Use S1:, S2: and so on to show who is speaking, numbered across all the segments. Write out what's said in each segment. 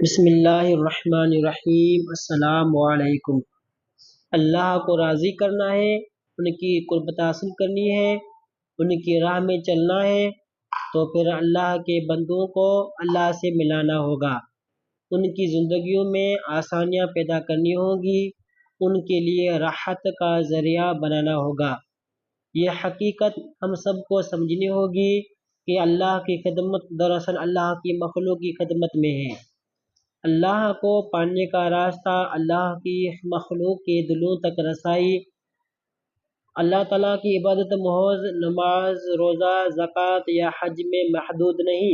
S1: بسم اللہ الرحمن الرحیم۔ السلام علیکم۔ اللہ کو راضی کرنا ہے، ان کی قربت حاصل کرنی ہے، ان کی راہ میں چلنا ہے، تو پھر اللہ کے بندوں کو اللہ سے ملانا ہوگا، ان کی زندگیوں میں آسانیاں پیدا کرنی ہوگی، ان کے لیے راحت کا ذریعہ بنانا ہوگا۔ یہ حقیقت ہم سب کو سمجھنی ہوگی کہ اللہ کی خدمت دراصل اللہ کی مخلوق کی خدمت میں ہے۔ اللہ کو پانے کا راستہ، اللہ کی مخلوق کے دلوں تک رسائی، اللہ تعالیٰ کی عبادت محض نماز، روزہ، زکوٰۃ یا حج میں محدود نہیں،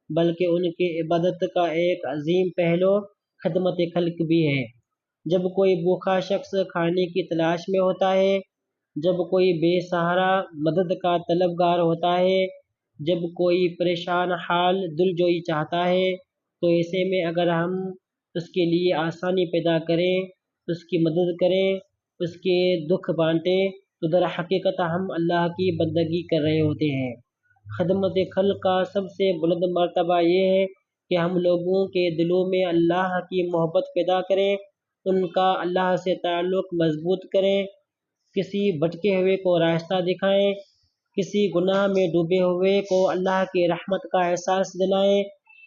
S1: بلکہ ان کی عبادت کا ایک عظیم پہلو خدمت خلق بھی ہے۔ جب کوئی بھوکا شخص کھانے کی تلاش میں ہوتا ہے، جب کوئی بے سہارا مدد کا طلبگار ہوتا ہے، جب کوئی پریشان حال دلجوئی چاہتا ہے، تو ایسے میں اگر ہم اس کے لیے آسانی پیدا کریں، اس کی مدد کریں، اس کے دکھ بانٹیں، تو در حقیقت ہم اللہ کی بندگی کر رہے ہوتے ہیں۔ خدمت خلق کا سب سے بلند مرتبہ یہ ہے کہ ہم لوگوں کے دلوں میں اللہ کی محبت پیدا کریں، ان کا اللہ سے تعلق مضبوط کریں، کسی بھٹکے ہوئے کو راستہ دکھائیں، کسی گناہ میں ڈوبے ہوئے کو اللہ کی رحمت کا احساس دلائیں،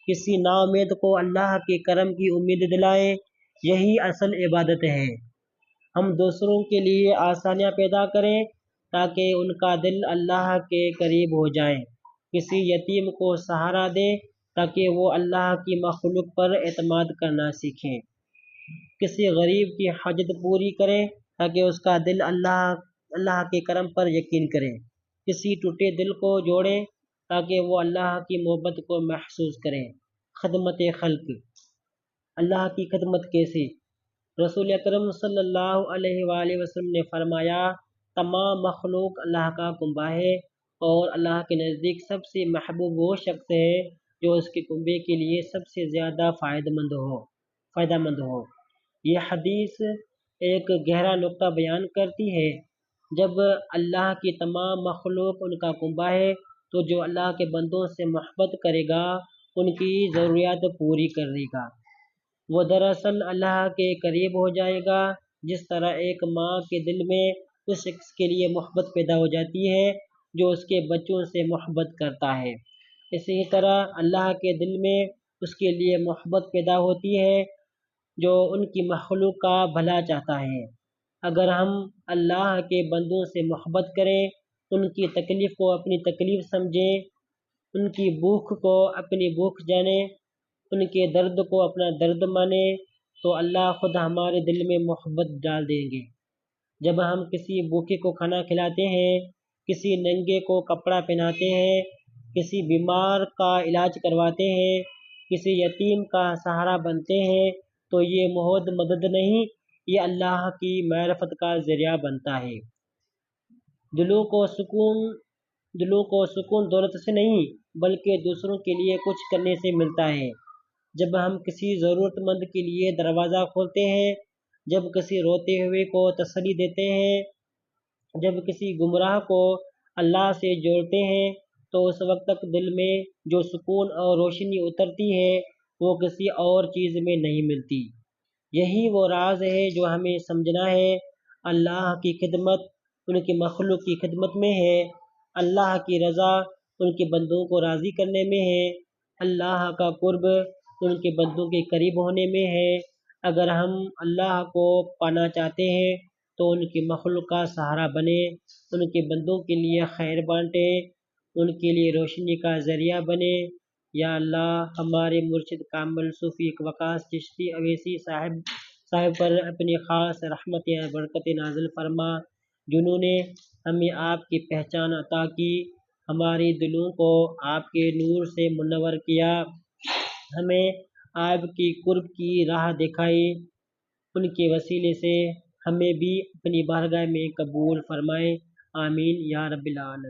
S1: کسی ناامید کو اللہ کے کرم کی امید دلائیں۔ یہی اصل عبادت ہے۔ ہم دوسروں کے لیے آسانیاں پیدا کریں تاکہ ان کا دل اللہ کے قریب ہو جائیں، کسی یتیم کو سہارا دیں تاکہ وہ اللہ کی مخلوق پر اعتماد کرنا سیکھیں، کسی غریب کی حاجت پوری کریں تاکہ اس کا دل اللہ کے کرم پر یقین کرے، کسی ٹوٹے دل کو جوڑیں تاکہ وہ اللہ کی محبت کو محسوس کریں۔ خدمت خلق، اللہ کی خدمت کیسے؟ رسول اکرم صلی اللہ علیہ وآلہ وسلم نے فرمایا، تمام مخلوق اللہ کا کنبہ ہے، اور اللہ کے نزدیک سب سے محبوب وہ شخص ہے جو اس کے کنبے کے لیے سب سے زیادہ فائدہ مند ہو۔ یہ حدیث ایک گہرا نقطہ بیان کرتی ہے۔ جب اللہ کی تمام مخلوق ان کا کنبہ ہے، تو جو اللہ کے بندوں سے محبت کرے گا، ان کی ضروریات پوری کرے گا، وہ دراصل اللہ کے قریب ہو جائے گا۔ جس طرح ایک ماں کے دل میں اس شخص کے لیے محبت پیدا ہو جاتی ہے جو اس کے بچوں سے محبت کرتا ہے، اسی طرح اللہ کے دل میں اس کے لیے محبت پیدا ہوتی ہے جو ان کی مخلوق کا بھلا چاہتا ہے۔ اگر ہم اللہ کے بندوں سے محبت کریں، ان کی تکلیف کو اپنی تکلیف سمجھیں، ان کی بھوک کو اپنی بھوک جانیں، ان کے درد کو اپنا درد مانیں، تو اللہ خود ہمارے دل میں محبت ڈال دیں گے۔ جب ہم کسی بھوکے کو کھانا کھلاتے ہیں، کسی ننگے کو کپڑا پہناتے ہیں، کسی بیمار کا علاج کرواتے ہیں، کسی یتیم کا سہارا بنتے ہیں، تو یہ محض مدد نہیں، یہ اللہ کی معرفت کا ذریعہ بنتا ہے۔ دلوں کو سکون دولت سے نہیں، بلکہ دوسروں کے لیے کچھ کرنے سے ملتا ہے۔ جب ہم کسی ضرورت مند کے لیے دروازہ کھولتے ہیں، جب کسی روتے ہوئے کو تسلی دیتے ہیں، جب کسی گمراہ کو اللہ سے جوڑتے ہیں، تو اس وقت تک دل میں جو سکون اور روشنی اترتی ہے، وہ کسی اور چیز میں نہیں ملتی۔ یہی وہ راز ہے جو ہمیں سمجھنا ہے۔ اللہ کی خدمت ان کی مخلوق کی خدمت میں ہے، اللہ کی رضا ان کے بندوں کو راضی کرنے میں ہے، اللہ کا قرب ان کے بندوں کے قریب ہونے میں ہے۔ اگر ہم اللہ کو پانا چاہتے ہیں تو ان کی مخلوق کا سہارا بنیں، ان کے بندوں کے لیے خیر بانٹیں، ان کے لیے روشنی کا ذریعہ بنیں۔ یا اللہ، ہمارے مرشد کامل صوفی وقاص چشتی اویسی صاحب پر اپنی خاص رحمت یا برکت نازل فرما، جنہوں نے ہمیں آپ کی پہچان عطا کی، ہمارے دلوں کو آپ کے نور سے منور کیا، ہمیں آپ کی قرب کی راہ دکھائی، ان کے وسیلے سے ہمیں بھی اپنی بارگاہ میں قبول فرمائے، آمین یا رب العالمین۔